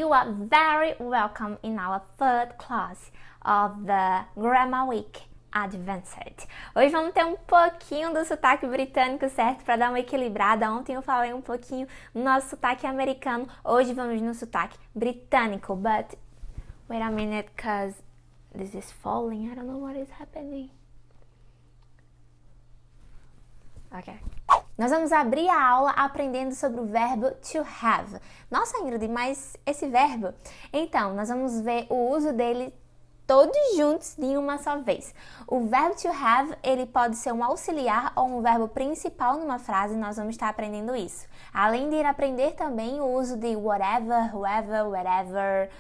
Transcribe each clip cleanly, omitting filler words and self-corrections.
You are very welcome in our third class of the Grammar Week Advanced. Hoje vamos ter um pouquinho do sotaque britânico, certo? Para dar uma equilibrada. Ontem eu falei um pouquinho no nosso sotaque americano. Hoje vamos no sotaque britânico. But wait a minute, because this is falling. I don't know what is happening. Ok. Nós vamos abrir a aula aprendendo sobre o verbo to have. Nossa, Ingrid, mas esse verbo? Então, nós vamos ver o uso dele todos juntos de uma só vez. O verbo to have, ele pode ser um auxiliar ou um verbo principal numa frase, nós vamos estar aprendendo isso. Além de ir aprender também o uso de whatever, whoever, wherever,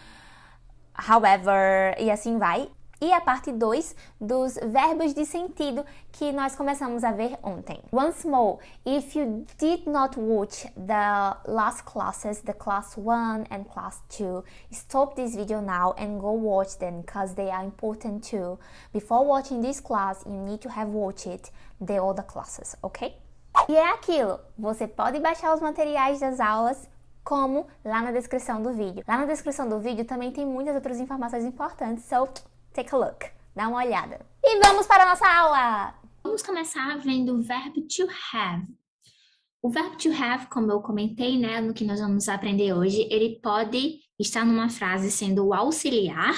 however e assim vai. E a parte 2 dos verbos de sentido que nós começamos a ver ontem. Once more, if you did not watch the last classes, the class 1 and class 2, stop this video now and go watch them because they are important too. Before watching this class, you need to have watched the other classes, ok? E é aquilo, você pode baixar os materiais das aulas como lá na descrição do vídeo. Lá na descrição do vídeo também tem muitas outras informações importantes, so take a look, dá uma olhada. E vamos para a nossa aula! Vamos começar vendo o verbo to have. O verbo to have, como eu comentei, né, no que nós vamos aprender hoje, ele pode estar numa frase sendo o auxiliar.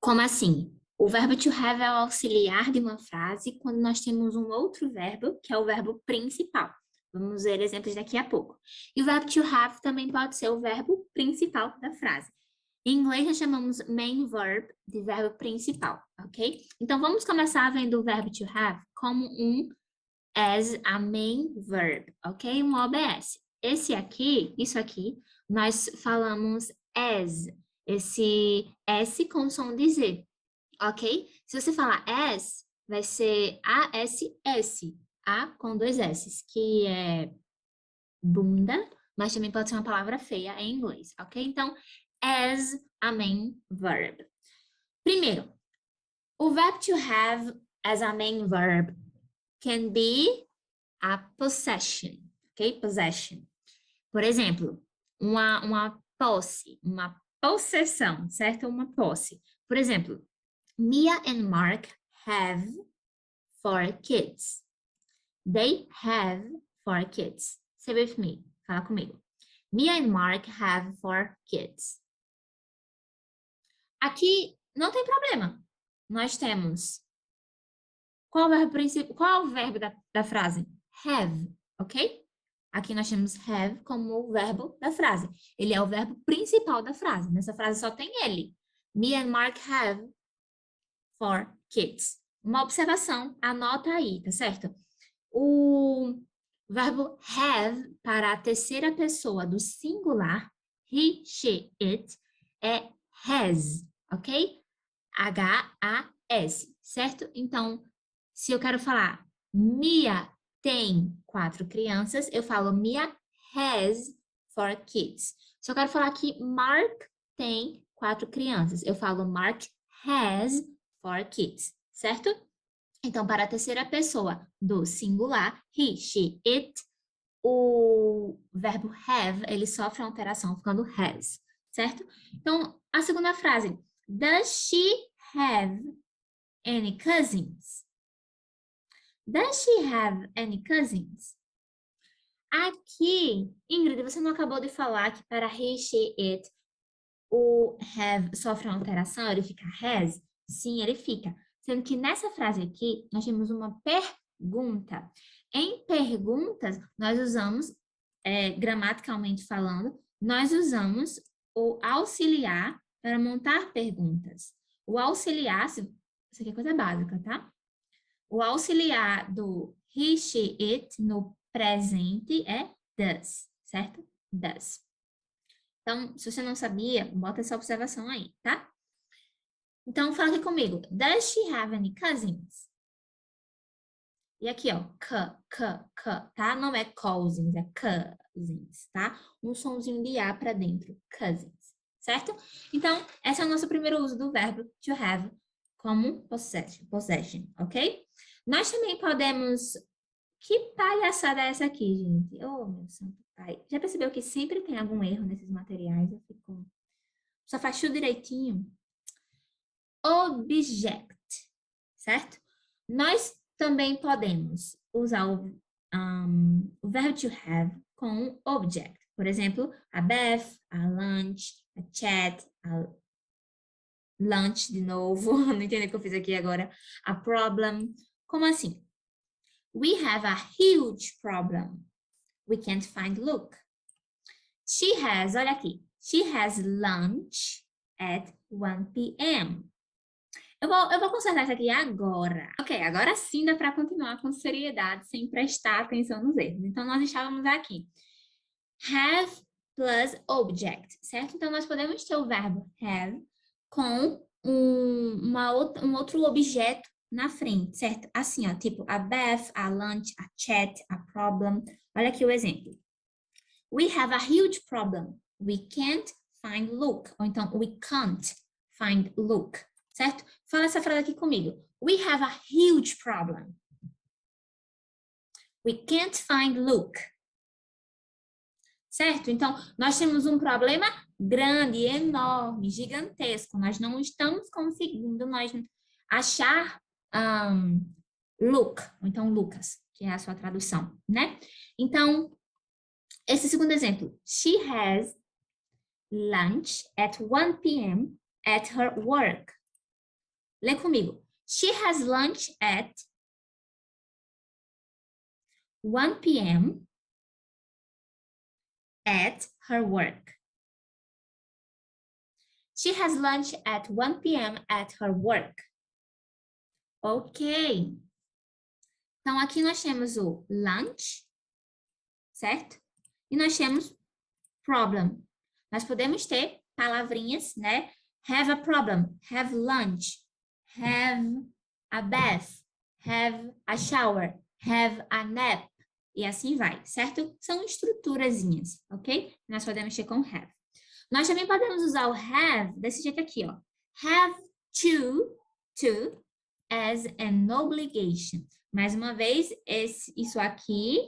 Como assim? O verbo to have é o auxiliar de uma frase quando nós temos um outro verbo, que é o verbo principal. Vamos ver exemplos daqui a pouco. E o verbo to have também pode ser o verbo principal da frase. Em inglês, nós chamamos main verb de verbo principal, ok? Então, vamos começar vendo o verbo to have como um as a main verb, ok? Um OBS. Isso aqui, nós falamos as, esse S com som de Z, ok? Se você falar as, vai ser ASS, A com dois S's, que é bunda, mas também pode ser uma palavra feia em inglês, ok? Então, as a main verb. Primeiro, o verbo to have as a main verb can be a possession, ok? Possession. Por exemplo, uma posse, uma possessão, certo? Uma posse. Por exemplo, Mia and Mark have 4 kids. They have 4 kids. Say with me. Fala comigo. Mia and Mark have 4 kids. Aqui não tem problema. Nós temos qual é o verbo da frase? Have, ok? Aqui nós temos have como o verbo da frase. Ele é o verbo principal da frase. Nessa frase só tem ele. Me and Mark have 4 kids. Uma observação, anota aí, tá certo? O verbo have para a terceira pessoa do singular, he, she, it, é has, ok? H-A-S, certo? Então, se eu quero falar Mia tem 4 crianças, eu falo Mia has 4 kids. Se eu quero falar que Mark tem 4 crianças, eu falo Mark has 4 kids, certo? Então, para a terceira pessoa do singular, he, she, it, o verbo have, ele sofre uma alteração ficando has, certo? Então, a segunda frase, does she have any cousins? Does she have any cousins? Aqui, Ingrid, você não acabou de falar que para he, she, it, o have sofre uma alteração, ele fica has? Sim, ele fica. Sendo que nessa frase aqui, nós temos uma pergunta. Em perguntas, nós usamos, gramaticalmente falando, nós usamos o auxiliar para montar perguntas. O auxiliar, isso aqui é coisa básica, tá? O auxiliar do he, she, it no presente é does, certo? Does. Então, se você não sabia, bota essa observação aí, tá? Então, fala aqui comigo. Does she have any cousins? E aqui, ó, tá? Não é cousins, é cousins, tá? Um sonzinho de A para dentro, cousins, certo? Então, esse é o nosso primeiro uso do verbo to have como possession, ok? Nós também podemos... Que palhaçada é essa aqui, gente? Oh, meu santo pai. Já percebeu que sempre tem algum erro nesses materiais? Eu fico Só faz tudo direitinho. Object, certo? Nós também podemos usar o verbo to have com object. Por exemplo, a bath, a lunch, a chat, a lunch de novo. Não entendo o que eu fiz aqui agora. A problem. Como assim? We have a huge problem. We can't find Luke. She has, olha aqui. She has lunch at 1 p.m. Eu vou consertar isso aqui agora. Ok, agora sim dá para continuar com seriedade, sem prestar atenção nos erros. Então, nós estávamos aqui. Have plus object, certo? Então, nós podemos ter o verbo have com um outro objeto na frente, certo? Assim, ó, tipo a bath, a lunch, a chat, a problem. Olha aqui o exemplo. We have a huge problem. We can't find Luke. Ou então, we can't find Luke. Certo? Fala essa frase aqui comigo. We have a huge problem. We can't find Luke. Certo? Então, nós temos um problema grande, enorme, gigantesco. Nós não estamos conseguindo achar Luke, ou então Lucas, que é a sua tradução, né? Então, esse segundo exemplo. She has lunch at 1 p.m. at her work. Lê comigo. She has lunch at 1 p.m. at her work. She has lunch at 1 p.m. at her work. Ok. Então, aqui nós temos o lunch, certo? E nós temos problem. Nós podemos ter palavrinhas, né? Have a problem, have lunch, have a bath, have a shower, have a nap, e assim vai, certo? São estruturazinhas, ok? Nós podemos ter com have. Nós também podemos usar o have desse jeito aqui, ó. Have to, as an obligation. Mais uma vez, isso aqui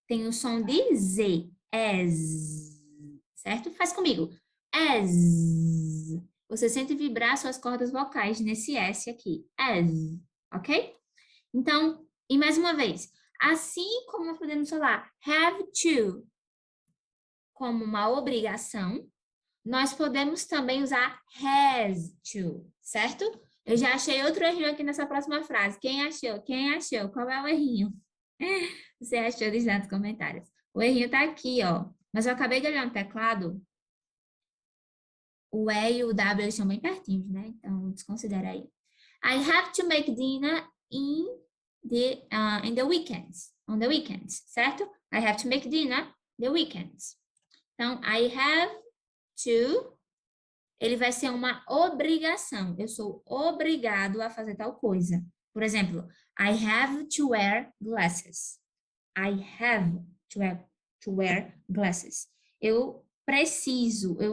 tem o som de Z, as, certo? Faz comigo. As. Você sente vibrar suas cordas vocais nesse S aqui. As. Ok? Então, e mais uma vez. Assim como nós podemos falar have to como uma obrigação, nós podemos também usar has to, certo? Eu já achei outro errinho aqui nessa próxima frase. Quem achou? Quem achou? Qual é o errinho? Você achou? Diz lá nos comentários. O errinho tá aqui, ó. Mas eu acabei de olhar no teclado. O E e o W eles são bem pertinhos, né? Então, desconsidera aí. I have to make dinner in the weekends. On the weekends, certo? I have to make dinner the weekends. Então, I have to, ele vai ser uma obrigação. Eu sou obrigado a fazer tal coisa. Por exemplo, I have to wear glasses. I have to wear glasses. Eu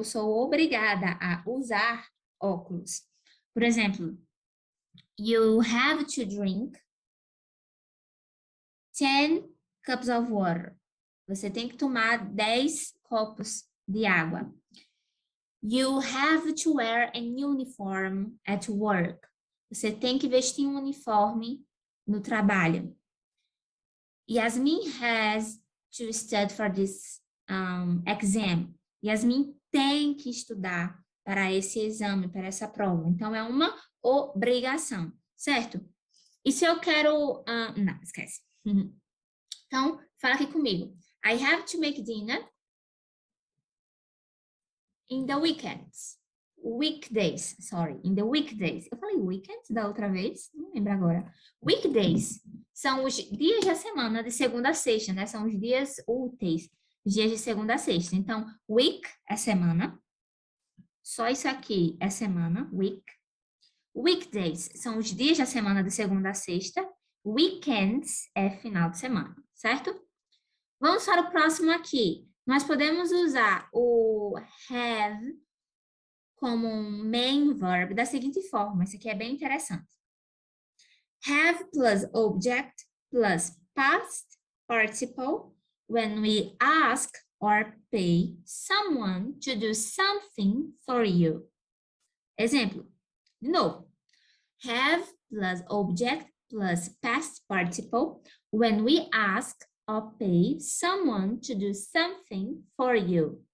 sou obrigada a usar óculos. Por exemplo, you have to drink 10 cups of water. Você tem que tomar 10 copos de água. You have to wear an uniform at work. Você tem que vestir um uniforme no trabalho. Yasmin has to study for this exam. Yasmin tem que estudar para esse exame, para essa prova. Então, é uma obrigação, certo? E se eu quero... não, esquece. Então, fala aqui comigo. I have to make dinner in the weekends. Weekdays, sorry, in the weekdays. Eu falei weekends da outra vez? Não lembro agora. Weekdays são os dias da semana, de segunda a sexta, né? São os dias úteis, dias de segunda a sexta. Então, week é semana. Só isso aqui é semana, week. Weekdays são os dias da semana de segunda a sexta. Weekends é final de semana, certo? Vamos para o próximo aqui. Nós podemos usar o have como um main verb da seguinte forma. Isso aqui é bem interessante. Have plus object plus past participle when we ask or pay someone to do something for you. Exemplo, de novo. Have plus object plus past participle when we ask or pay someone to do something for you.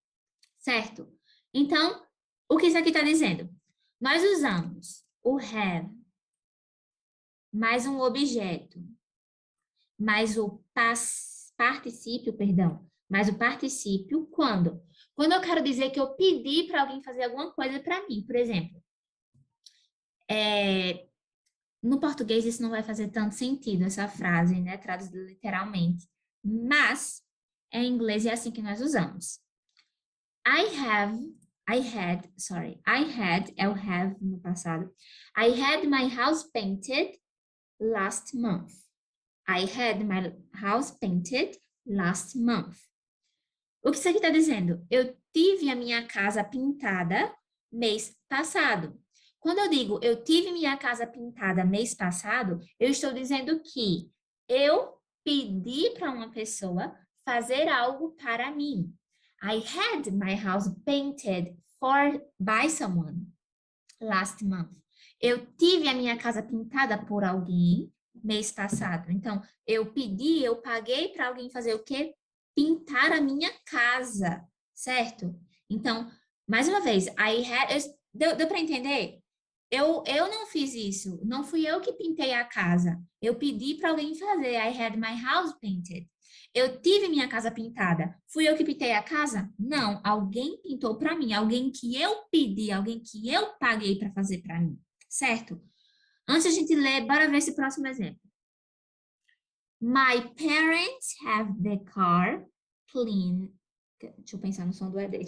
Certo? Então, o que isso aqui está dizendo? Nós usamos o have mais um objeto, mais o particípio, perdão, mais o particípio quando? Quando eu quero dizer que eu pedi para alguém fazer alguma coisa para mim, por exemplo. No português isso não vai fazer tanto sentido, essa frase, né, traduzida literalmente. Mas, em inglês é assim que nós usamos. I had, é o have no passado. I had my house painted last month. I had my house painted last month. O que isso aqui está dizendo? Eu tive a minha casa pintada mês passado. Quando eu digo eu tive minha casa pintada mês passado, eu estou dizendo que eu pedi para uma pessoa fazer algo para mim. I had my house painted by someone last month. Eu tive a minha casa pintada por alguém mês passado. Então, eu pedi, eu paguei para alguém fazer o quê? Pintar a minha casa, certo? Então, mais uma vez, deu para entender? Eu não fiz isso, não fui eu que pintei a casa. Eu pedi para alguém fazer. I had my house painted. Eu tive minha casa pintada. Fui eu que pintei a casa? Não, alguém pintou para mim, alguém que eu pedi, alguém que eu paguei para fazer para mim, certo? Antes a gente ler, bora ver esse próximo exemplo. My parents have the car clean. Deixa eu pensar no som do ED.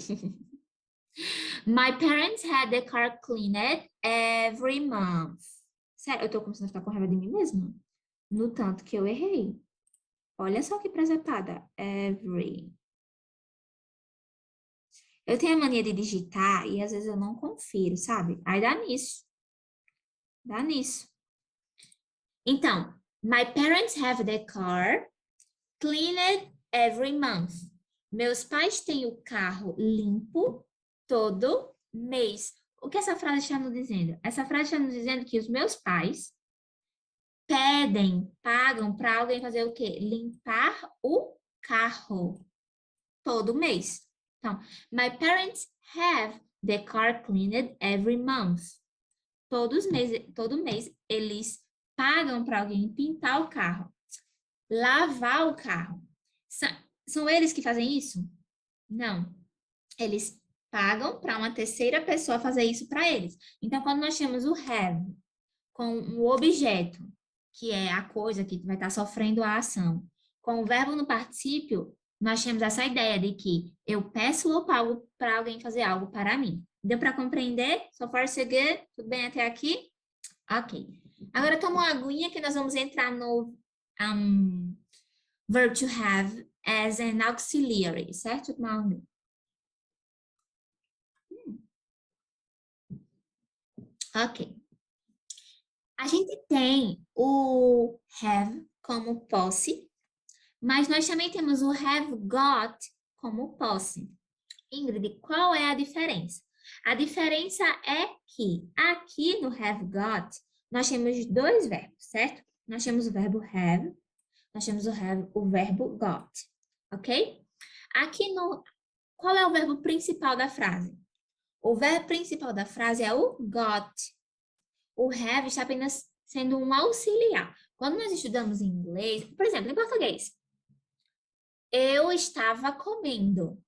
My parents had the car cleaned every month. Sério, eu tô começando a ficar com raiva de mim mesma. No tanto que eu errei. Olha só que presepada. Every. Eu tenho a mania de digitar e às vezes eu não confiro, sabe? Aí dá nisso. Dá nisso. Então, my parents have the car cleaned every month. Meus pais têm o carro limpo todo mês. O que essa frase está nos dizendo? Essa frase está nos dizendo que os meus pais pagam para alguém fazer o quê? Limpar o carro todo mês. Então, my parents have the car cleaned every month. Todo mês eles pagam para alguém pintar o carro, lavar o carro. São eles que fazem isso? Não. Eles pagam para uma terceira pessoa fazer isso para eles. Então, quando nós temos o have com o objeto, que é a coisa que vai estar sofrendo a ação, com o verbo no particípio, nós temos essa ideia de que eu peço ou pago para alguém fazer algo para mim. Deu para compreender? So far, so good? Tudo bem até aqui? Ok. Agora toma uma aguinha que nós vamos entrar no verb to have as an auxiliary, certo? Toma uma aguinha. Ok. A gente tem o have como posse, mas nós também temos o have got como posse. Ingrid, qual é a diferença? A diferença é que aqui no have got, nós temos dois verbos, certo? Nós temos o verbo have, nós temos o verbo got, ok? Aqui no... Qual é o verbo principal da frase? O verbo principal da frase é o got. O have está apenas sendo um auxiliar. Quando nós estudamos em inglês, por exemplo, em português, eu estava comendo.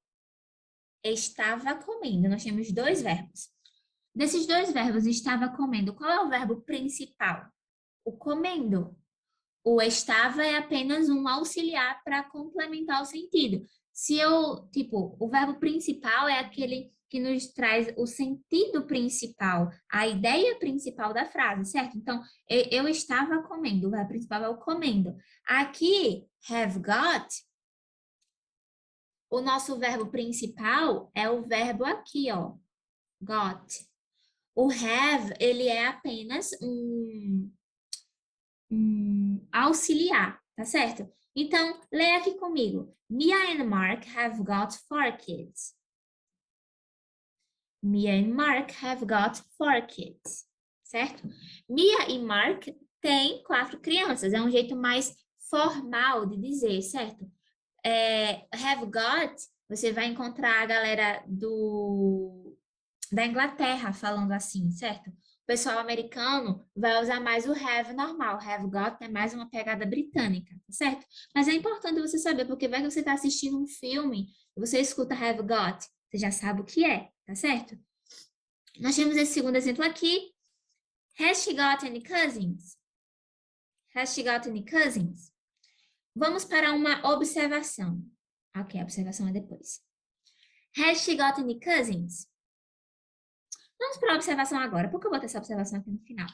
Estava comendo. Nós temos dois verbos. Desses dois verbos, estava comendo, qual é o verbo principal? O comendo. O estava é apenas um auxiliar para complementar o sentido. Se eu, tipo, o verbo principal é aquele que nos traz o sentido principal, a ideia principal da frase, certo? Então, eu estava comendo, o verbo principal é o comendo. Aqui, have got, o nosso verbo principal é o verbo aqui, ó, got. O have, ele é apenas um auxiliar, tá certo? Então, leia aqui comigo. Mia and Mark have got 4 kids. Mia and Mark have got 4 kids. Certo? Mia e Mark têm 4 crianças. É um jeito mais formal de dizer, certo? Have got, você vai encontrar a galera da Inglaterra falando assim, certo? O pessoal americano vai usar mais o have normal. Have got é mais uma pegada britânica, tá certo? Mas é importante você saber, porque vai que você está assistindo um filme e você escuta have got, você já sabe o que é, tá certo? Nós temos esse segundo exemplo aqui. Has she got any cousins? Has she got any cousins? Vamos para uma observação. Ok, a observação é depois. Has she got any cousins? Vamos para a observação agora. Por que eu botei essa observação aqui no final?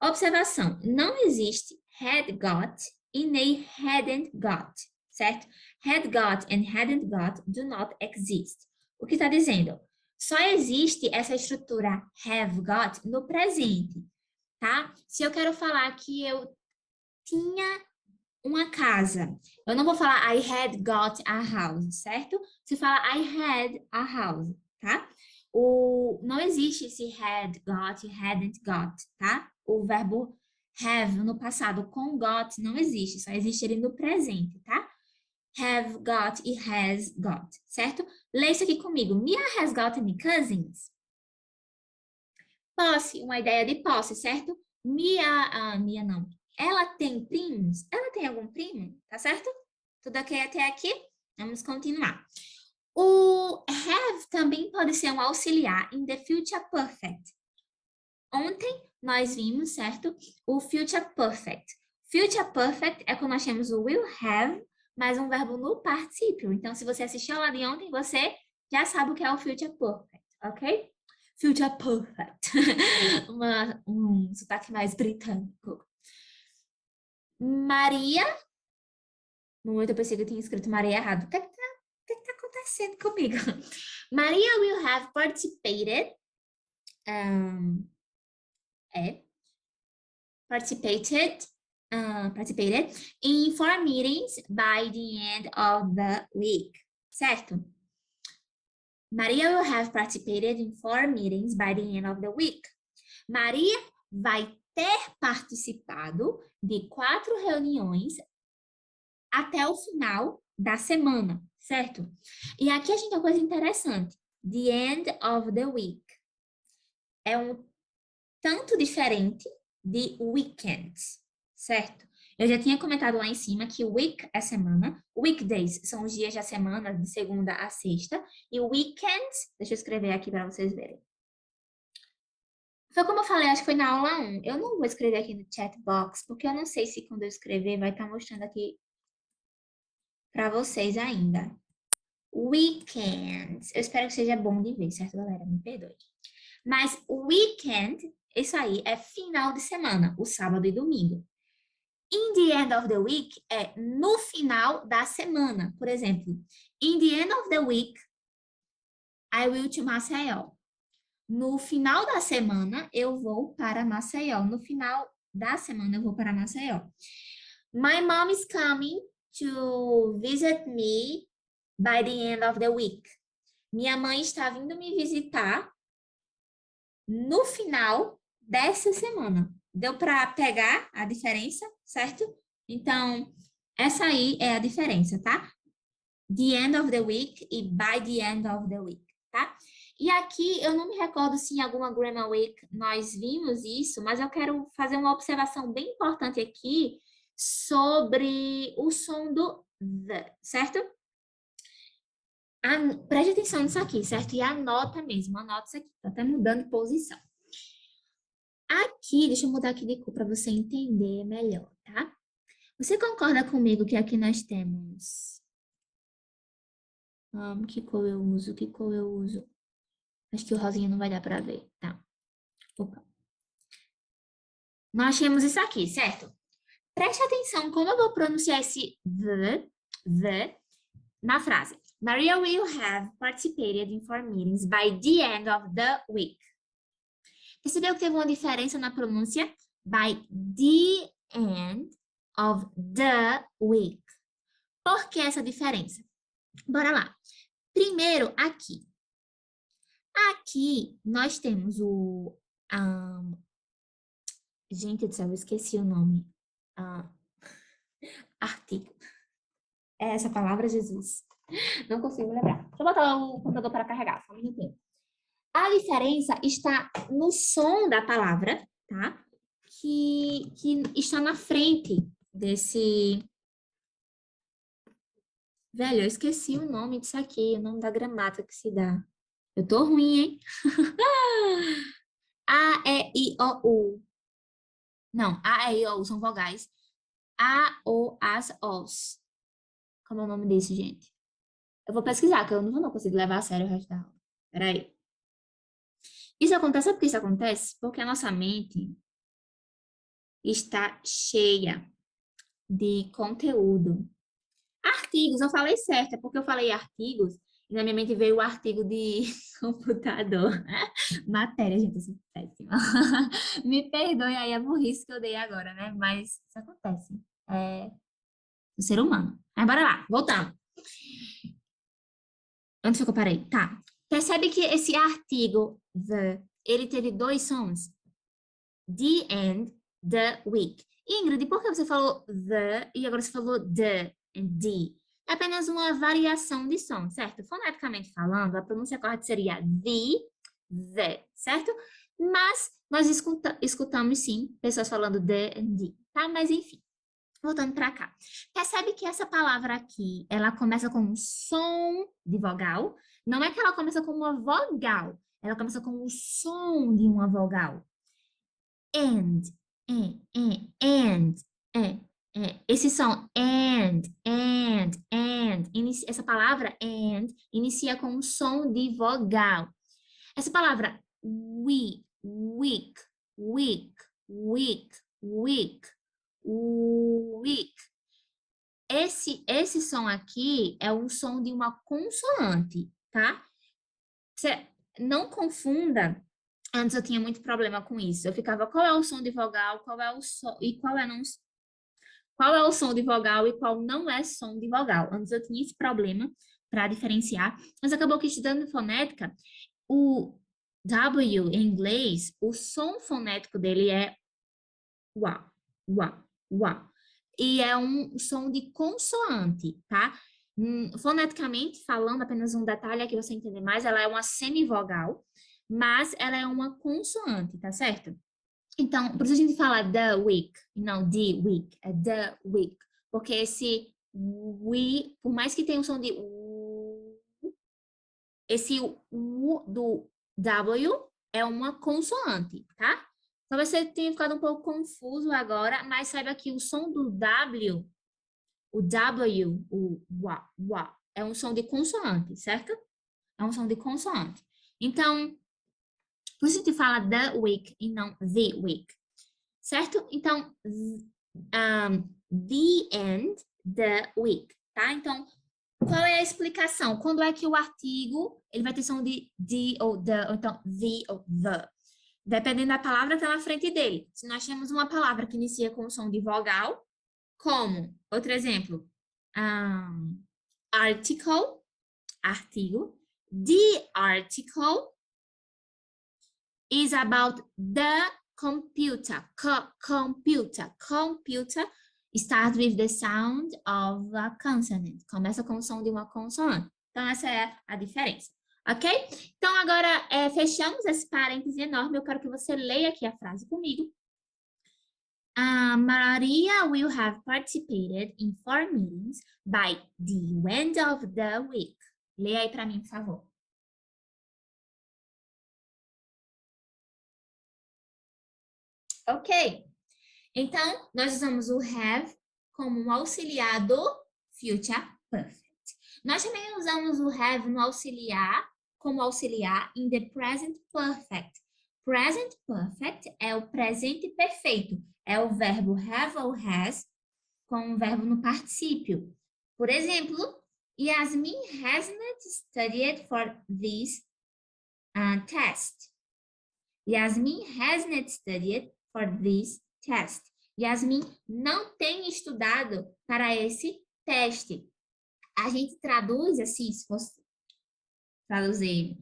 Observação. Não existe had got e nem hadn't got, certo? Had got and hadn't got do not exist. O que está dizendo? Só existe essa estrutura have got no presente, tá? Se eu quero falar que eu tinha uma casa, eu não vou falar I had got a house, certo? Se fala I had a house, tá? Não existe esse had got e hadn't got, tá? O verbo have no passado com got não existe, só existe ele no presente, tá? Have got e has got, certo? Lê isso aqui comigo. Mia has got any cousins? Posse, uma ideia de posse, certo? Mia não. Ela tem primos? Ela tem algum primo? Tá certo? Tudo ok até aqui? Vamos continuar. O have também pode ser um auxiliar in the future perfect. Ontem nós vimos, certo? O future perfect. Future perfect é quando nós temos o will have, mais um verbo no particípio. Então, se você assistiu a aula de ontem, você já sabe o que é o future perfect, ok? Future perfect. Um sotaque mais britânico. Maria. No momento eu pensei que eu tinha escrito Maria errado. O que está acontecendo comigo? Maria will have participated. Participated in 4 meetings by the end of the week. Certo? Maria will have participated in 4 meetings by the end of the week. Maria vai ter participado de 4 reuniões até o final da semana, certo? E aqui a gente tem uma coisa interessante. The end of the week. É um tanto diferente de weekends, certo? Eu já tinha comentado lá em cima que week é semana, weekdays são os dias da semana, de segunda a sexta, e weekends, deixa eu escrever aqui para vocês verem. Foi como eu falei, acho que foi na aula 1. Eu não vou escrever aqui no chat box, porque eu não sei se quando eu escrever vai estar mostrando aqui para vocês ainda. Weekends. Eu espero que seja bom de ver, certo, galera? Me perdoe. Mas weekend, isso aí é final de semana, o sábado e domingo. In the end of the week é no final da semana. Por exemplo, in the end of the week, I will to Maceió. No final da semana, eu vou para Maceió. No final da semana, eu vou para Maceió. My mom is coming to visit me by the end of the week. Minha mãe está vindo me visitar no final dessa semana. Deu para pegar a diferença, certo? Então, essa aí é a diferença, tá? The end of the week e by the end of the week, tá? E aqui, eu não me recordo se em alguma Grammar Week nós vimos isso, mas eu quero fazer uma observação bem importante aqui sobre o som do the, certo? Preste atenção nisso aqui, certo? E anota mesmo, anota isso aqui, tá até mudando de posição. Aqui, deixa eu mudar aqui de cor para você entender melhor, tá? Você concorda comigo que aqui nós temos... que cor eu uso? Que cor eu uso? Acho que o rosinha não vai dar para ver, tá? Opa. Nós temos isso aqui, certo? Preste atenção como eu vou pronunciar esse the, na frase. Maria will have participated in 4 meetings by the end of the week. Percebeu que teve uma diferença na pronúncia? By the end of the week. Por que essa diferença? Bora lá. Primeiro, aqui. Aqui, nós temos o... gente do céu, eu esqueci o nome. Ah, artigo. É essa palavra, Jesus? Não consigo lembrar. Deixa eu botar o computador para carregar, só um minutinho. A diferença está no som da palavra, tá? Que está na frente desse... Velho, eu esqueci o nome disso aqui, o nome da gramática que se dá. Eu tô ruim, hein? A, E, I, O, U. Não, A, E, I, O, U são vogais. A, O, As, Os. Como é o nome desse, gente? Eu vou pesquisar, que eu não consigo levar a sério o resto da aula. Peraí. Isso acontece, sabe por que isso acontece? Porque a nossa mente está cheia de conteúdo. Artigos, eu falei certo, é porque eu falei artigos e na minha mente veio o artigo de computador. Matéria, gente, eu sou péssima. Me perdoe aí a burrice que eu dei agora, né? Mas isso acontece. É do ser humano. Mas bora lá, voltando. Onde foi que eu parei? Tá. Percebe que esse artigo, the, ele teve dois sons? The and the week. Ingrid, por que você falou the e agora você falou the and the? É apenas uma variação de som, certo? Foneticamente falando, a pronúncia correta seria the, certo? Mas nós escutamos sim pessoas falando the and the, tá? Mas enfim, voltando para cá. Percebe que essa palavra aqui, ela começa com um som de vogal. Não é que ela começa com uma vogal, ela começa com o som de uma vogal. And, and, esse som essa palavra and inicia com um som de vogal. Essa palavra week, esse som aqui é um som de uma consoante, tá? Você não confunda. Antes eu tinha muito problema com isso. Eu ficava, qual é o som de vogal, qual é o som e qual é o som de vogal e qual não é som de vogal. Antes eu tinha esse problema para diferenciar, mas acabou que estudando fonética, o W em inglês, o som fonético dele é uau, uau, uau. E é um som de consoante, tá? Foneticamente falando, apenas um detalhe aqui você entender mais, ela é uma semivogal, mas ela é uma consoante, tá certo? Então, por isso a gente fala the week, e não the week, é the week. Porque esse we, por mais que tenha um som de esse u do W é uma consoante, tá? Talvez você tenha ficado um pouco confuso agora, mas saiba que o som do W, o W, o wa, é um som de consoante, certo? É um som de consoante. Então, por isso a gente fala the week e não the week, certo? Então, the end, the week, tá? Então, qual é a explicação? Quando é que o artigo, ele vai ter som de ou the, ou então the ou the. Dependendo da palavra que está na frente dele. Se nós temos uma palavra que inicia com o som de vogal, como, outro exemplo, article, artigo. The article is about the computer. Computer starts with the sound of a consonant. Começa com o som de uma consoante. Então, essa é a diferença. Ok? Então, agora, fechamos esse parêntese enorme. Eu quero que você leia aqui a frase comigo. Maria will have participated in 4 meetings by the end of the week. Leia aí para mim, por favor. Ok. Então, nós usamos o have como um auxiliar do future perfect. Nós também usamos o have no auxiliar, como auxiliar in the present perfect. Present perfect é o presente perfeito. É o verbo have ou has com o verbo no particípio. Por exemplo, Yasmin has not studied for this test. Yasmin has not studied for this test. Yasmin não tem estudado para esse teste. a gente traduz assim, se fosse traduzir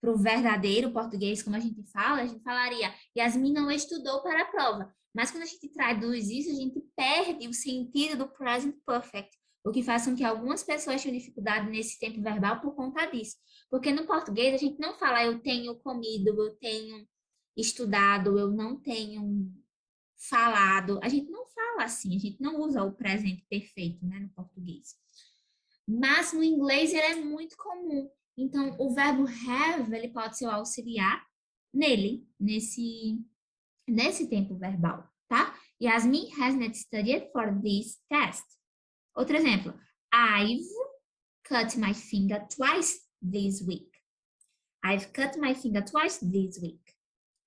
para o verdadeiro português, como a gente fala, a gente falaria, Yasmin não estudou para a prova. Mas quando a gente traduz isso, a gente perde o sentido do present perfect, o que faz com que algumas pessoas tenham dificuldade nesse tempo verbal por conta disso. Porque no português a gente não fala eu tenho comido, eu tenho estudado, eu não tenho falado. A gente não fala assim, a gente não usa o presente perfeito, né, no português. Mas no inglês ele é muito comum. Então, o verbo have, ele pode ser o auxiliar nele, nesse tempo verbal, tá? Yasmin has not studied for this test. Outro exemplo. I've cut my finger twice this week. I've cut my finger twice this week.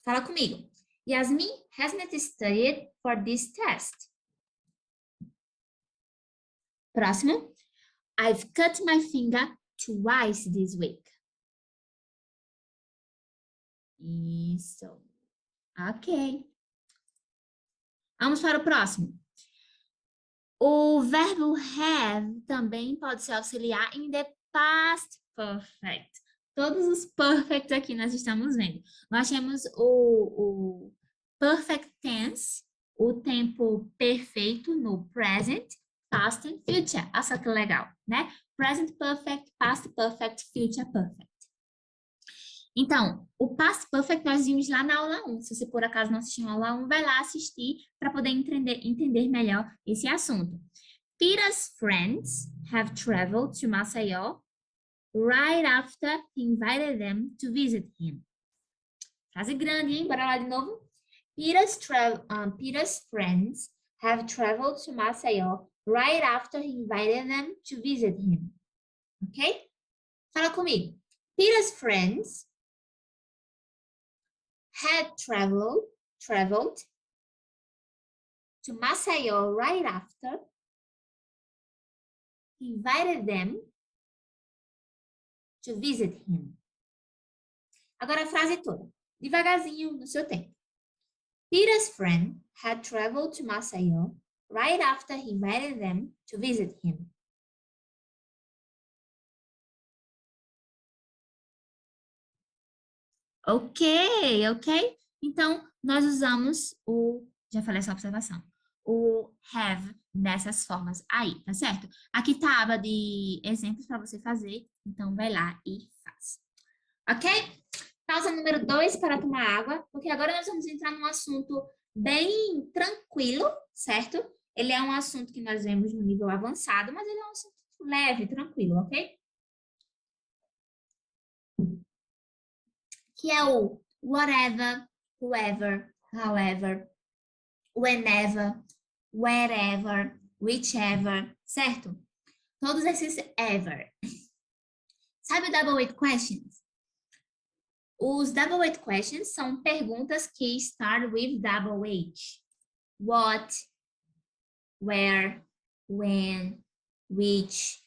Fala comigo. Yasmin has not studied for this test. Próximo. I've cut my finger twice this week. Isso. Ok. Vamos para o próximo. O verbo have também pode ser auxiliar em the past perfect. Todos os perfects aqui nós estamos vendo. Nós temos o perfect tense, o tempo perfeito no present, past and future. Olha só que legal, né? Present perfect, past perfect, future perfect. Então, o past perfect nós vimos lá na aula 1. Se você por acaso não assistiu a aula 1, vai lá assistir para poder entender melhor esse assunto. Peter's friends have traveled to Maceió right after he invited them to visit him. Frase grande, hein? Bora lá de novo. Peter's friends have traveled to Maceió right after he invited them to visit him. Ok? Fala comigo. Peter's friends had traveled to Maceió right after he invited them to visit him. Agora a frase toda, devagarzinho no seu tempo. Peter's friend had traveled to Maceió right after he invited them to visit him. Ok. Então, nós usamos já falei essa observação, o have nessas formas aí, tá certo? Aqui tá a aba de exemplos para você fazer, então vai lá e faz. Ok? Pausa número 2 para tomar água, porque agora nós vamos entrar num assunto bem tranquilo, certo? Ele é um assunto que nós vemos no nível avançado, mas ele é um assunto leve, tranquilo, ok? Que é o whatever, whoever, however, whenever, wherever, whichever, certo? Todos esses ever. Sabe o double weight questions? Os double weight questions são perguntas que start with double weight. What, where, when, which,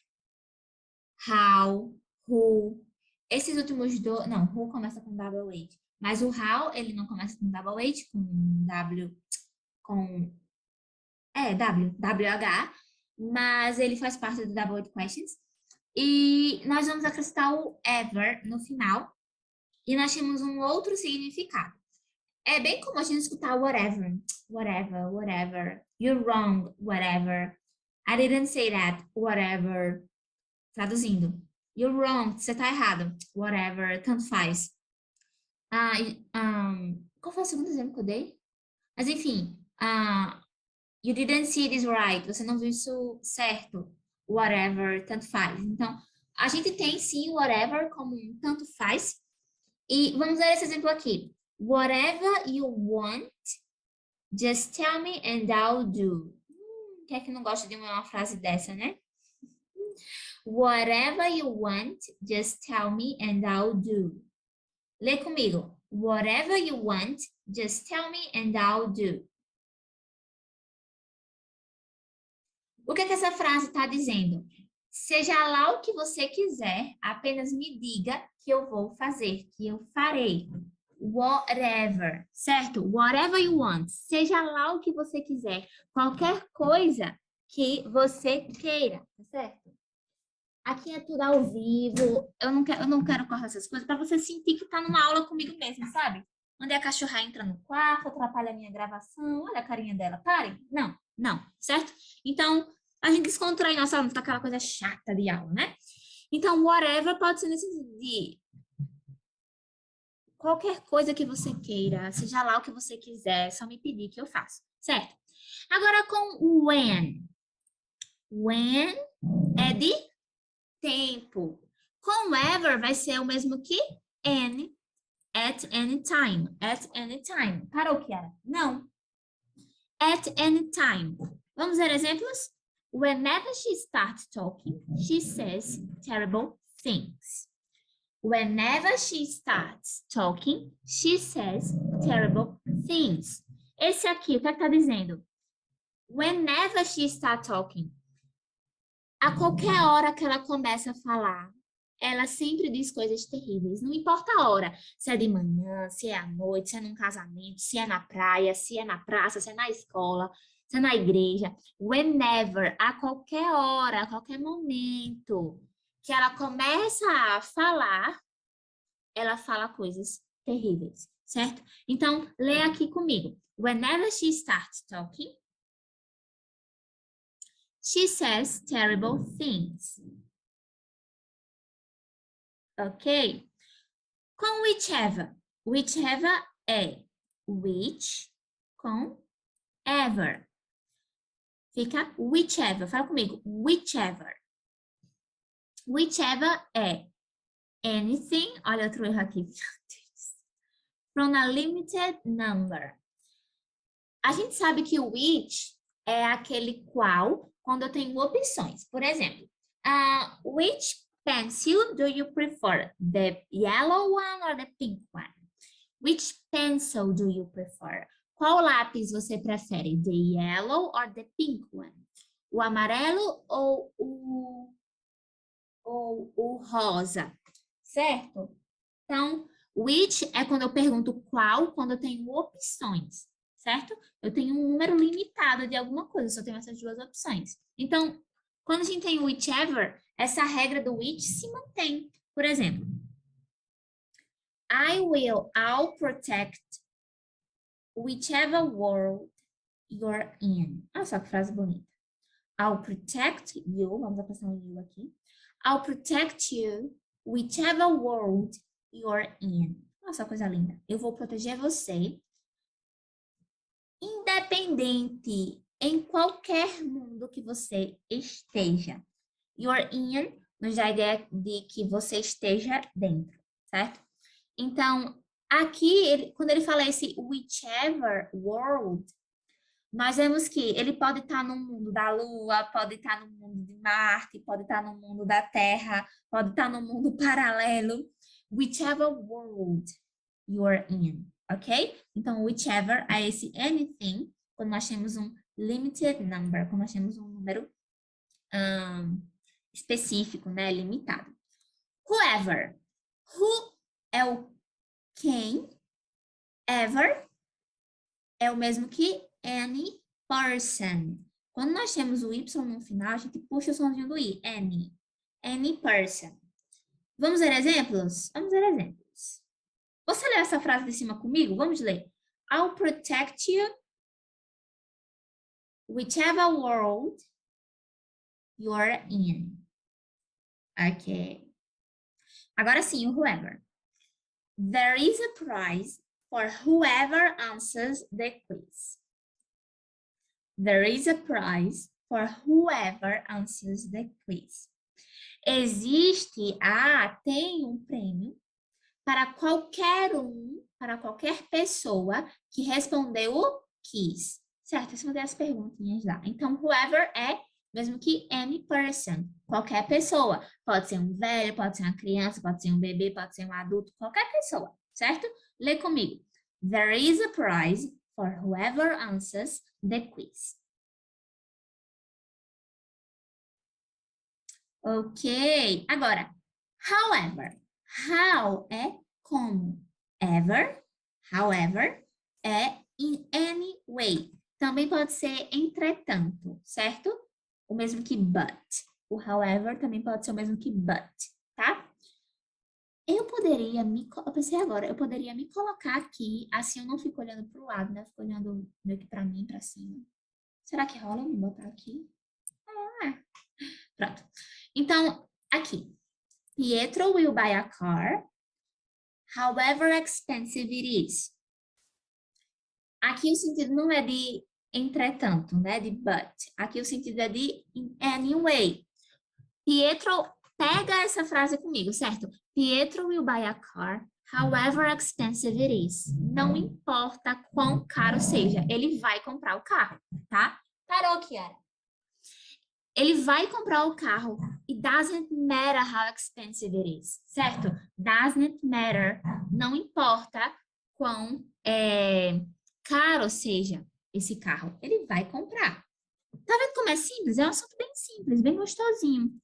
how, who. Esses últimos dois, não, who começa com double weight, mas o how, ele não começa com double weight, WH, mas ele faz parte do double weight questions. E nós vamos acrescentar o ever no final, e nós temos um outro significado. É bem comum a gente escutar whatever, whatever, whatever, you're wrong, whatever, I didn't say that, whatever. Traduzindo, you're wrong, você tá errado, whatever, tanto faz. Qual foi o segundo exemplo que eu dei? Mas enfim, you didn't see this right, você não viu isso certo, whatever, tanto faz. Então, a gente tem sim whatever como um tanto faz. E vamos ver esse exemplo aqui. Whatever you want, just tell me and I'll do. Quem é que não gosta de uma frase dessa, né? Whatever you want, just tell me and I'll do. Lê comigo. Whatever you want, just tell me and I'll do. O que essa frase está dizendo? Seja lá o que você quiser, apenas me diga que eu vou fazer, que eu farei. Whatever, certo? Whatever you want. Seja lá o que você quiser. Qualquer coisa que você queira, tá certo? Aqui é tudo ao vivo. Eu não quero cortar essas coisas para você sentir que tá numa aula comigo mesmo, sabe? Mandei a cachorra entra no quarto, atrapalha a minha gravação. Olha a carinha dela. Parem. Não, não, certo? Então, a gente descontrai nossa aula, não fica aquela coisa chata de aula, né? Então, whatever pode ser nesse sentido de qualquer coisa que você queira, seja lá o que você quiser, só me pedir que eu faço, certo? Agora com when. When é de tempo. Com ever vai ser o mesmo que any, at any time, at any time. Parou, Kiara? Não. At any time. Vamos ver exemplos? Whenever she starts talking, she says terrible things. Whenever she starts talking, she says terrible things. Esse aqui, o que está dizendo? Whenever she starts talking, a qualquer hora que ela começa a falar, ela sempre diz coisas terríveis. Não importa a hora, se é de manhã, se é à noite, se é num casamento, se é na praia, se é na praça, se é na escola, se é na igreja. Whenever, a qualquer hora, a qualquer momento que ela começa a falar, ela fala coisas terríveis, certo? Então, lê aqui comigo. Whenever she starts talking, she says terrible things. Ok? Com whichever. Whichever é which com ever. Fica whichever. Fala comigo. Whichever. Whichever é anything. Olha outro erro aqui. From a limited number. A gente sabe que o which é aquele qual quando eu tenho opções. Por exemplo, which pencil do you prefer? The yellow one or the pink one? Which pencil do you prefer? Qual lápis você prefere? The yellow or the pink one? O amarelo ou o rosa? Certo? Então, which é quando eu pergunto qual, quando eu tenho opções, certo? Eu tenho um número limitado de alguma coisa, só tenho essas duas opções. Então, quando a gente tem o whichever, essa regra do which se mantém. Por exemplo, I'll protect whichever world you're in. Olha só que frase bonita. I'll protect you, vamos passar um you aqui. I'll protect you whichever world you're in. Olha só que coisa linda. Eu vou proteger você, independente em qualquer mundo que você esteja. You're in nos dá a ideia de que você esteja dentro, certo? Então, aqui, quando ele fala esse whichever world, nós vemos que ele pode estar no mundo da Lua, pode estar no mundo de Marte, pode estar no mundo da Terra, pode estar no mundo paralelo. Whichever world you're in, ok? Então, whichever é esse anything, quando nós temos um limited number, quando nós temos um número específico, né? Limitado. Whoever. Who é o quem. Ever é o mesmo que any person. Quando nós temos o Y no final, a gente puxa o somzinho do I. Any. Any person. Vamos ver exemplos? Vamos ver exemplos. Você lê essa frase de cima comigo? Vamos ler. I'll protect you whichever world you're in. Ok. Agora sim, o whoever. There is a prize for whoever answers the quiz. There is a prize for whoever answers the quiz. Tem um prêmio para qualquer pessoa que respondeu o quiz. Certo? Essa é uma das perguntinhas lá. Então, whoever é mesmo que any person, qualquer pessoa. Pode ser um velho, pode ser uma criança, pode ser um bebê, pode ser um adulto, qualquer pessoa, certo? Lê comigo. There is a prize for whoever answers the quiz. Ok. Agora, however. How é como. However, é in any way. Também pode ser entretanto, certo? O mesmo que but. O however também pode ser o mesmo que but, tá? Eu pensei agora, eu poderia me colocar aqui, assim eu não fico olhando pro lado, né? Eu fico olhando meio que pra mim, pra cima. Será que rola eu me botar aqui? Ah, pronto. Então, aqui. Pietro will buy a car, however expensive it is. Aqui o sentido não é de entretanto, né? De but. Aqui o sentido é de in any way. Pietro, pega essa frase comigo, certo? Pietro will buy a car, however expensive it is. Não importa quão caro seja, ele vai comprar o carro, tá? Parou, Kiara. Ele vai comprar o carro. It doesn't matter how expensive it is, certo? Doesn't matter. Não importa quão caro seja esse carro. Ele vai comprar. Tá vendo como é simples? É um assunto bem simples, bem gostosinho.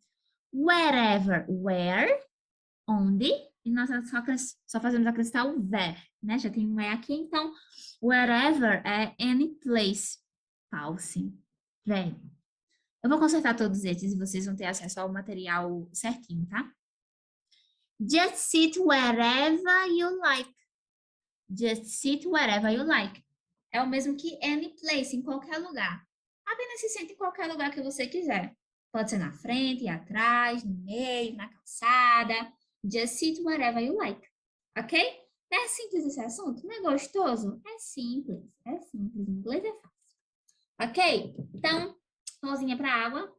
Wherever. Where, onde. E nós só fazemos acrescentar o where, né? Já tem um é aqui, então wherever é any place. Pause. Vem. Eu vou consertar todos esses e vocês vão ter acesso ao material certinho, tá? Just sit wherever you like. Just sit wherever you like. É o mesmo que any place, em qualquer lugar. Apenas se sente em qualquer lugar que você quiser. Pode ser na frente, atrás, no meio, na calçada. Just sit wherever you like. Ok? É simples esse assunto? Não é gostoso? É simples. É simples. Em inglês é fácil. Ok? Então, pausinha para água.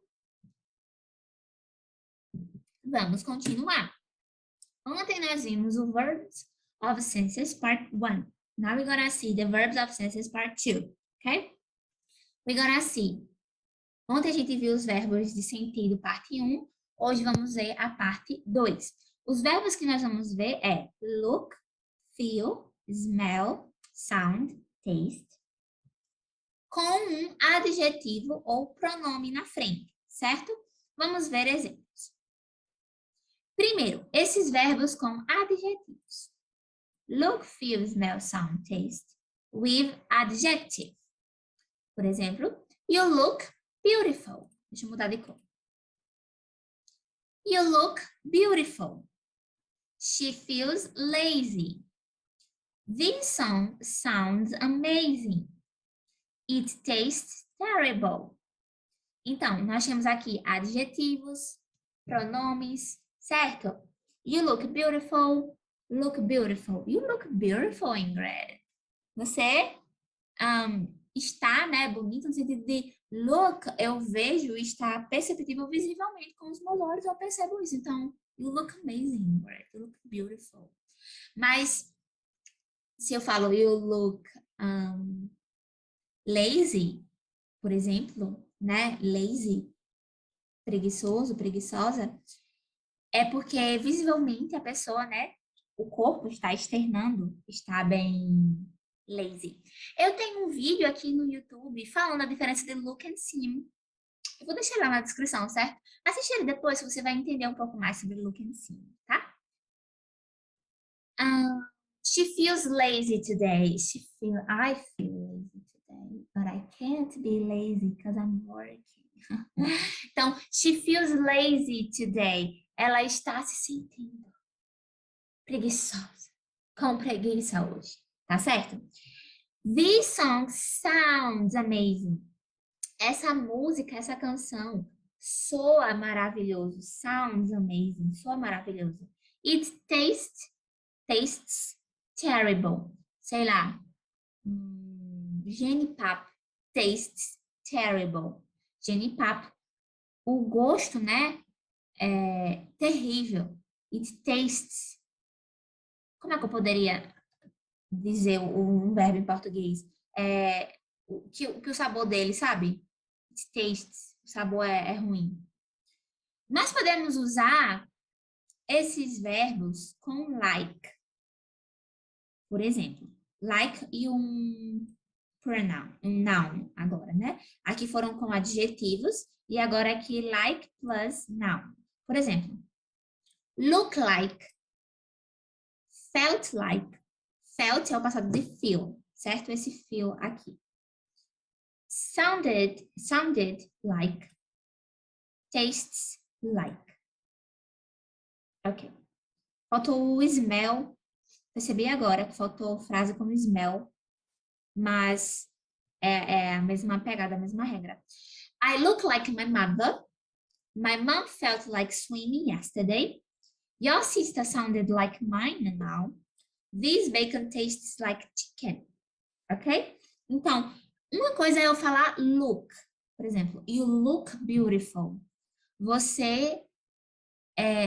Vamos continuar. Ontem nós vimos o Verbs of Senses Part 1. Now we're gonna see the Verbs of Senses Part 2. Ok? We're gonna see. Ontem a gente viu os verbos de sentido, parte 1. Hoje vamos ver a parte 2. Os verbos que nós vamos ver é look, feel, smell, sound, taste, com um adjetivo ou pronome na frente, certo? Vamos ver exemplos. Primeiro, esses verbos com adjetivos. Look, feel, smell, sound, taste with adjective. Por exemplo, you look beautiful. Deixa eu mudar de cor. You look beautiful. She feels lazy. This song sounds amazing. It tastes terrible. Então, nós temos aqui adjetivos, pronomes, certo? You look beautiful. Look beautiful. You look beautiful, Ingrid. Você está, né, bonito no sentido de look, eu vejo, está perceptível visivelmente com os meus olhos, eu percebo isso. Então, you look amazing, Ingrid. You look beautiful. Mas, se eu falo you look lazy, por exemplo, né, lazy, preguiçoso, preguiçosa, é porque visivelmente a pessoa, né, o corpo está externando, está bem lazy. Eu tenho um vídeo aqui no YouTube falando a diferença de look and seem. Eu vou deixar lá na descrição, certo? Assiste ele depois, você vai entender um pouco mais sobre look and seem, tá? She feels lazy today. I feel lazy today, but I can't be lazy because I'm working. Então, she feels lazy today. Ela está se sentindo preguiçosa, com preguiça hoje, tá certo? This song sounds amazing. Essa música, essa canção soa maravilhoso. Sounds amazing, soa maravilhoso. It tastes terrible. Sei lá. Genipapo tastes terrible. Genipapo. O gosto, né? É terrível. It tastes. Como é que eu poderia dizer um verbo em português? Que o sabor dele, sabe? It tastes. O sabor é ruim. Nós podemos usar esses verbos com like. Por exemplo, like e um pronoun, um noun agora, né? Aqui foram com adjetivos e agora aqui like plus noun. Por exemplo, look like, felt like. Felt é o passado de feel, certo? Esse feel aqui. Sounded like. tastes like. Ok. Faltou o smell. Percebi agora que faltou frase como smell, mas é a mesma pegada, a mesma regra. I look like my mother. My mom felt like swimming yesterday. Your sister sounded like mine now. This bacon tastes like chicken. Ok? Então, uma coisa é eu falar look. Por exemplo, you look beautiful. Você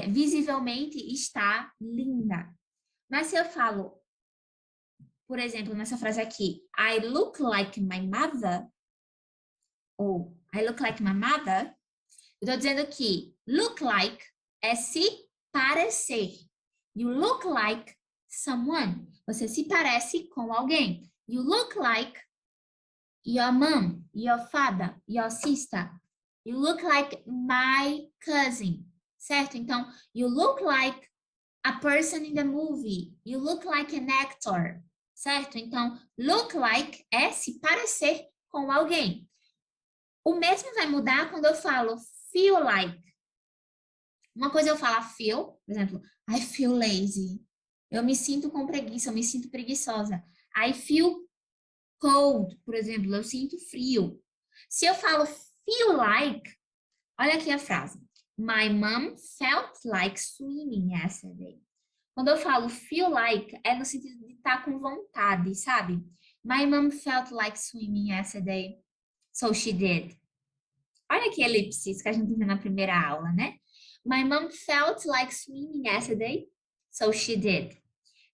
visivelmente está linda. Mas se eu falo, por exemplo, nessa frase aqui, I look like my mother, ou I look like my mother, eu estou dizendo que look like é se parecer. You look like someone. Você se parece com alguém. You look like your mom, your father, your sister. You look like my cousin. Certo? Então, you look like a person in the movie. You look like an actor. Certo? Então, look like é se parecer com alguém. O mesmo vai mudar quando eu falo feel like. Uma coisa eu falo feel, por exemplo, I feel lazy. Eu me sinto com preguiça, eu me sinto preguiçosa. I feel cold, por exemplo, eu sinto frio. Se eu falo feel like, olha aqui a frase. My mom felt like swimming yesterday. Quando eu falo feel like, é no sentido de estar com vontade, sabe? My mom felt like swimming yesterday, so she did. Olha que elipses que a gente viu na primeira aula, né? My mom felt like swimming yesterday, so she did.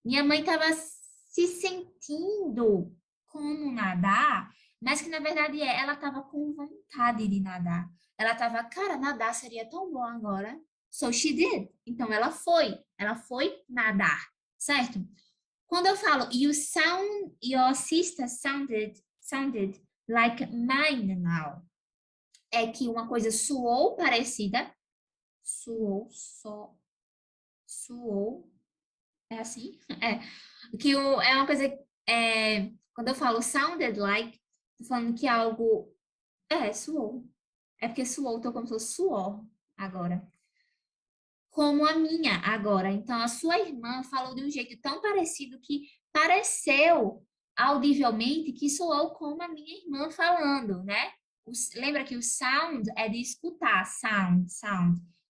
Minha mãe estava se sentindo como nadar, mas que na verdade ela estava com vontade de nadar. Ela estava, cara, nadar seria tão bom agora. So she did. Então ela foi nadar, certo? Quando eu falo your sister sounded like mine now, é que uma coisa soou parecida, soou, é assim? É, é uma coisa, quando eu falo sounded like, tô falando que algo, soou, é porque soou, tô como se fosse suor agora, como a minha agora, então a sua irmã falou de um jeito tão parecido que pareceu audivelmente que soou como a minha irmã falando, né? Lembra que o sound é de escutar, sound.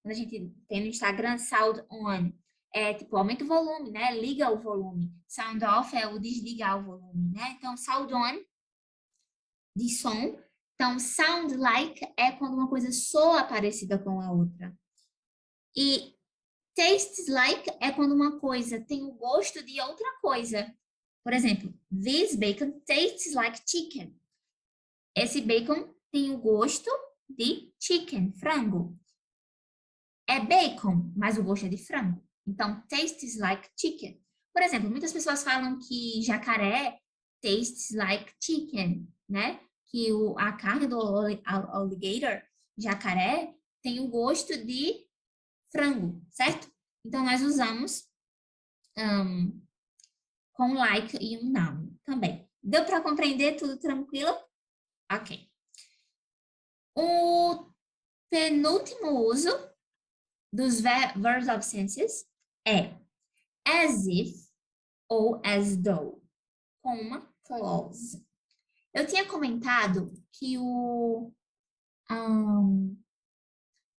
Quando a gente tem no Instagram, sound on, é tipo, aumenta o volume, né? Liga o volume. Sound off é o desligar o volume, né? Então, sound on, de som. Então, sound like é quando uma coisa soa parecida com a outra. E tastes like é quando uma coisa tem o gosto de outra coisa. Por exemplo, this bacon tastes like chicken. Esse bacon tem o gosto de chicken, frango. É bacon, mas o gosto é de frango. Então, tastes like chicken. Por exemplo, muitas pessoas falam que jacaré tastes like chicken, né? Que a carne do alligator, jacaré, tem o gosto de frango, certo? Então, nós usamos com like e um noun também. Deu para compreender tudo tranquilo? Ok. O penúltimo uso dos verbs of senses é as if ou as though, com uma clause. Eu tinha comentado que o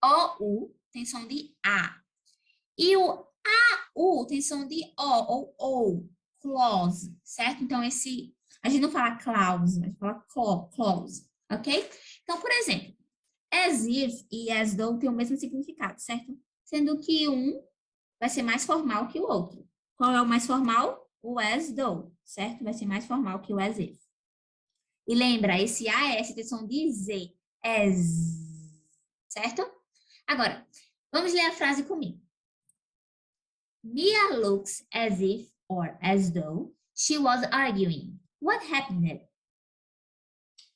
OU tem som de A. E o AU tem som de O ou clause, certo? Então, a gente não fala clause, mas fala clause, ok? Então, por exemplo, as if e as though têm o mesmo significado, certo? Sendo que um vai ser mais formal que o outro. Qual é o mais formal? O as though, certo? Vai ser mais formal que o as if. E lembra, esse AS tem som de Z, as, certo? Agora, vamos ler a frase comigo. Mia looks as if or as though she was arguing. What happened?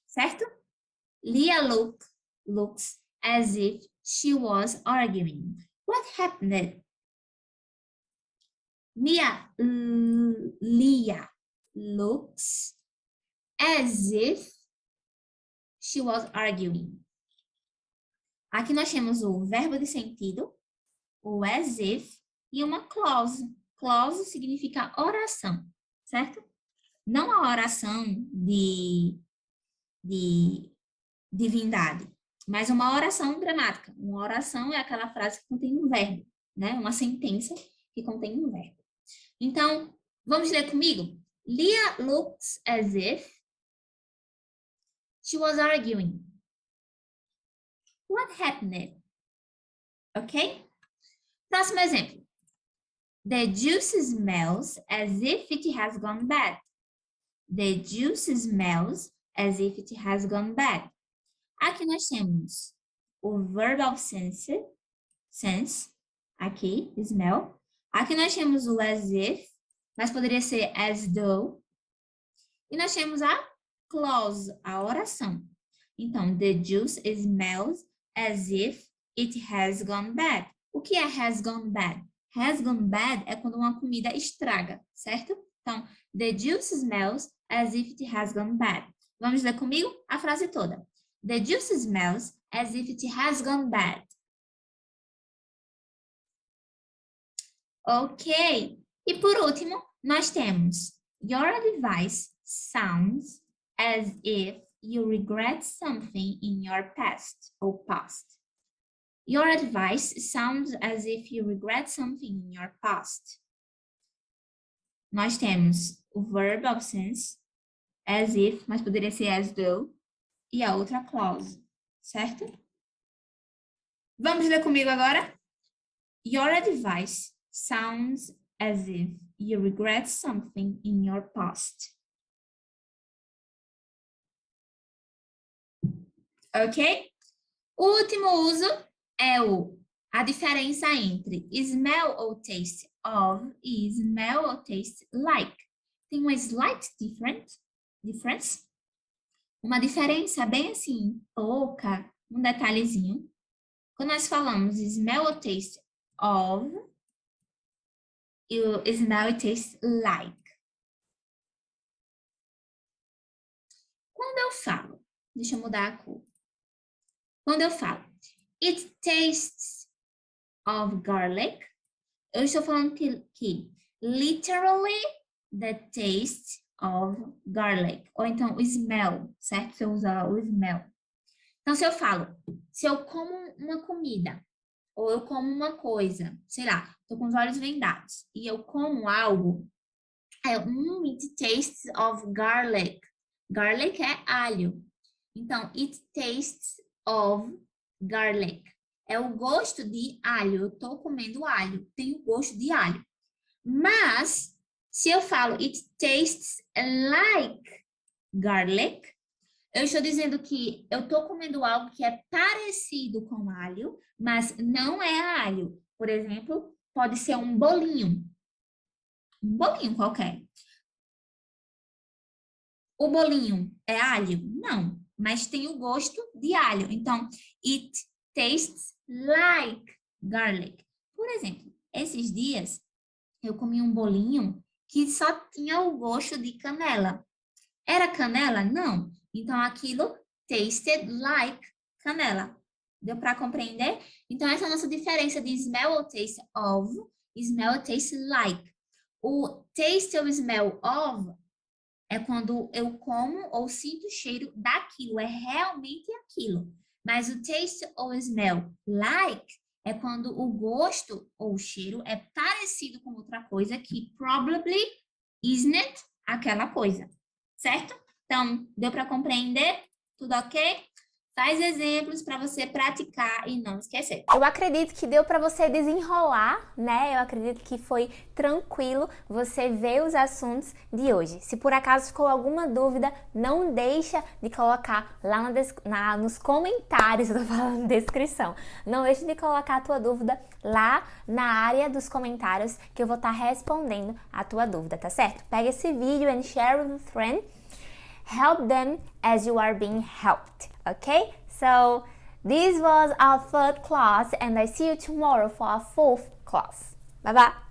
Certo? Leah looks as if she was arguing. What happened? Leah looks as if she was arguing. Aqui nós temos o verbo de sentido, o as if e uma clause. Clause significa oração, certo? Não a oração de divindade, mas uma oração gramática. Uma oração é aquela frase que contém um verbo, né? Uma sentença que contém um verbo. Então, vamos ler comigo? Leah looks as if she was arguing. What happened? Ok? Próximo exemplo. The juice smells as if it has gone bad. The juice smells as if it has gone bad. Aqui nós temos o verb of sense, aqui, smell. Aqui nós temos o as if, mas poderia ser as though. E nós temos a clause, a oração. Então, the juice smells as if it has gone bad. O que é has gone bad? Has gone bad é quando uma comida estraga, certo? Então, the juice smells as if it has gone bad. Vamos ler comigo a frase toda. The juice smells as if it has gone bad. Ok. E por último, nós temos your advice sounds as if you regret something in your past or past. Your advice sounds as if you regret something in your past. Nós temos o verb of sense, as if, mas poderia ser as though, e a outra clause, certo? Vamos ler comigo agora? Your advice sounds as if you regret something in your past. Ok? O último uso é a diferença entre smell ou taste of e smell ou taste like. Tem uma slight difference. Uma diferença bem assim, pouca, um detalhezinho. Quando nós falamos smell ou taste of e o smell e taste like. Quando eu falo, deixa eu mudar a cor. Quando eu falo it tastes of garlic, eu estou falando que literally the taste of garlic. Ou então o smell, certo? Se eu usar o smell. Então, se eu falo, se eu como uma comida, ou eu como uma coisa, sei lá, tô com os olhos vendados, e eu como algo, it tastes of garlic. Garlic é alho. Então, it tastes of garlic. É o gosto de alho. Eu tô comendo alho. Tem o gosto de alho. Mas, se eu falo it tastes like garlic, eu estou dizendo que eu estou comendo algo que é parecido com alho, mas não é alho. Por exemplo, pode ser um bolinho. Um bolinho qualquer. O bolinho é alho? Não, mas tem o gosto de alho. Então, it tastes like garlic. Por exemplo, esses dias eu comi um bolinho que só tinha o gosto de canela. Era canela? Não. Então, aquilo tasted like canela. Deu para compreender? Então, essa é a nossa diferença de smell ou taste of, smell ou taste like. O taste ou smell of é quando eu como ou sinto o cheiro daquilo, é realmente aquilo. Mas o taste ou smell like é quando o gosto ou o cheiro é parecido com outra coisa que probably isn't aquela coisa, certo? Então, deu para compreender? Tudo ok? Faz exemplos para você praticar e não esquecer. Eu acredito que deu para você desenrolar, né? Eu acredito que foi tranquilo você ver os assuntos de hoje. Se por acaso ficou alguma dúvida, não deixa de colocar lá nos comentários, eu tô falando descrição. Não deixe de colocar a tua dúvida lá na área dos comentários que eu vou estar respondendo a tua dúvida, tá certo? Pega esse vídeo and share with a friend. Help them as you are being helped, okay? So this was our third class and I see you tomorrow for our fourth class. Bye bye.